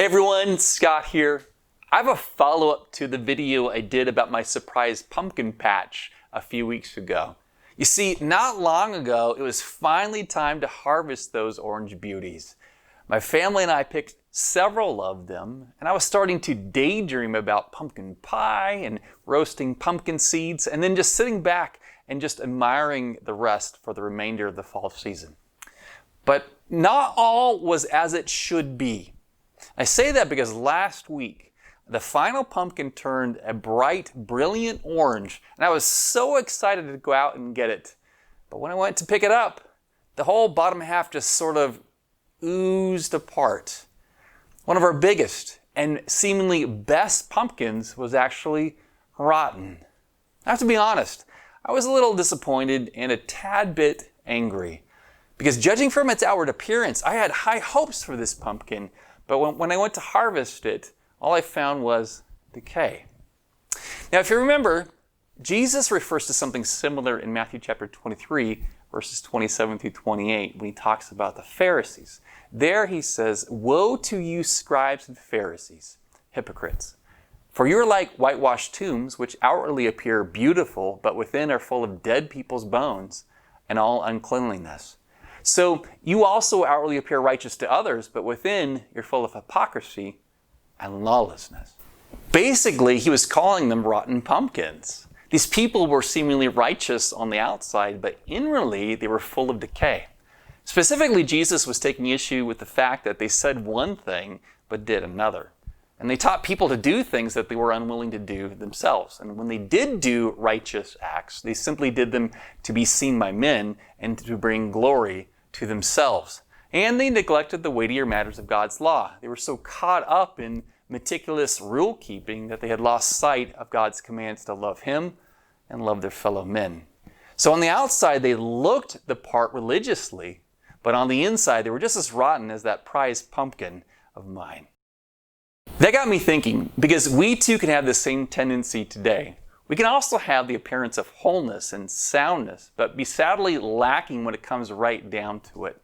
Hey everyone, Scott here. I have a follow-up to the video I did about my surprise pumpkin patch a few weeks ago. You see, not long ago, it was finally time to harvest those orange beauties. My family and I picked several of them, and I was starting to daydream about pumpkin pie and roasting pumpkin seeds, and then just sitting back and just admiring the rest for the remainder of the fall season. But not all was as it should be. I say that because last week, the final pumpkin turned a bright, brilliant orange, and I was so excited to go out and get it. But when I went to pick it up, the whole bottom half just sort of oozed apart. One of our biggest and seemingly best pumpkins was actually rotten. I have to be honest, I was a little disappointed and a tad bit angry. Because judging from its outward appearance, I had high hopes for this pumpkin. But when I went to harvest it, all I found was decay. Now, if you remember, Jesus refers to something similar in Matthew chapter 23, verses 27 through 28, when he talks about the Pharisees. There he says, "Woe to you, scribes and Pharisees, hypocrites! For you are like whitewashed tombs, which outwardly appear beautiful, but within are full of dead people's bones and all uncleanliness. So you also outwardly appear righteous to others, but within you're full of hypocrisy and lawlessness." Basically, he was calling them rotten pumpkins. These people were seemingly righteous on the outside, but inwardly they were full of decay. Specifically, Jesus was taking issue with the fact that they said one thing, but did another. And they taught people to do things that they were unwilling to do themselves. And when they did do righteous acts, they simply did them to be seen by men and to bring glory to themselves. And they neglected the weightier matters of God's law. They were so caught up in meticulous rule keeping that they had lost sight of God's commands to love Him and love their fellow men. So on the outside, they looked the part religiously, but on the inside, they were just as rotten as that prized pumpkin of mine. That got me thinking, because we too can have the same tendency today. We can also have the appearance of wholeness and soundness, but be sadly lacking when it comes right down to it.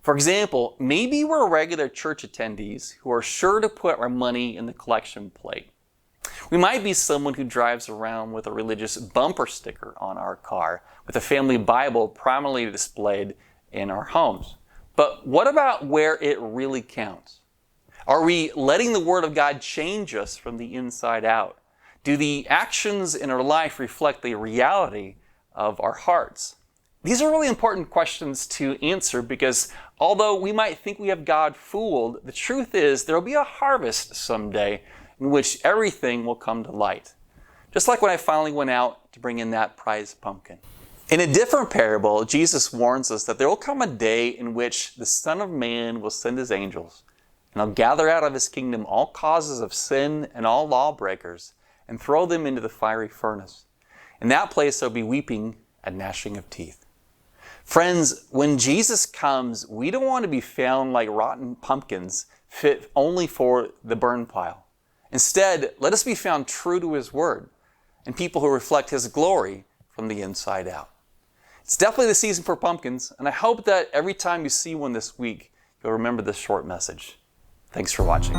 For example, maybe we're regular church attendees who are sure to put our money in the collection plate. We might be someone who drives around with a religious bumper sticker on our car, with a family Bible prominently displayed in our homes. But what about where it really counts? Are we letting the Word of God change us from the inside out? Do the actions in our life reflect the reality of our hearts? These are really important questions to answer because although we might think we have God fooled, the truth is there will be a harvest someday in which everything will come to light. Just like when I finally went out to bring in that prized pumpkin. In a different parable, Jesus warns us that there will come a day in which the Son of Man will send His angels, and He'll gather out of His kingdom all causes of sin and all lawbreakers, and throw them into the fiery furnace. In that place there'll be weeping and gnashing of teeth. Friends, when Jesus comes, we don't want to be found like rotten pumpkins fit only for the burn pile. Instead, let us be found true to His Word and people who reflect His glory from the inside out. It's definitely the season for pumpkins, and I hope that every time you see one this week, you'll remember this short message. Thanks for watching.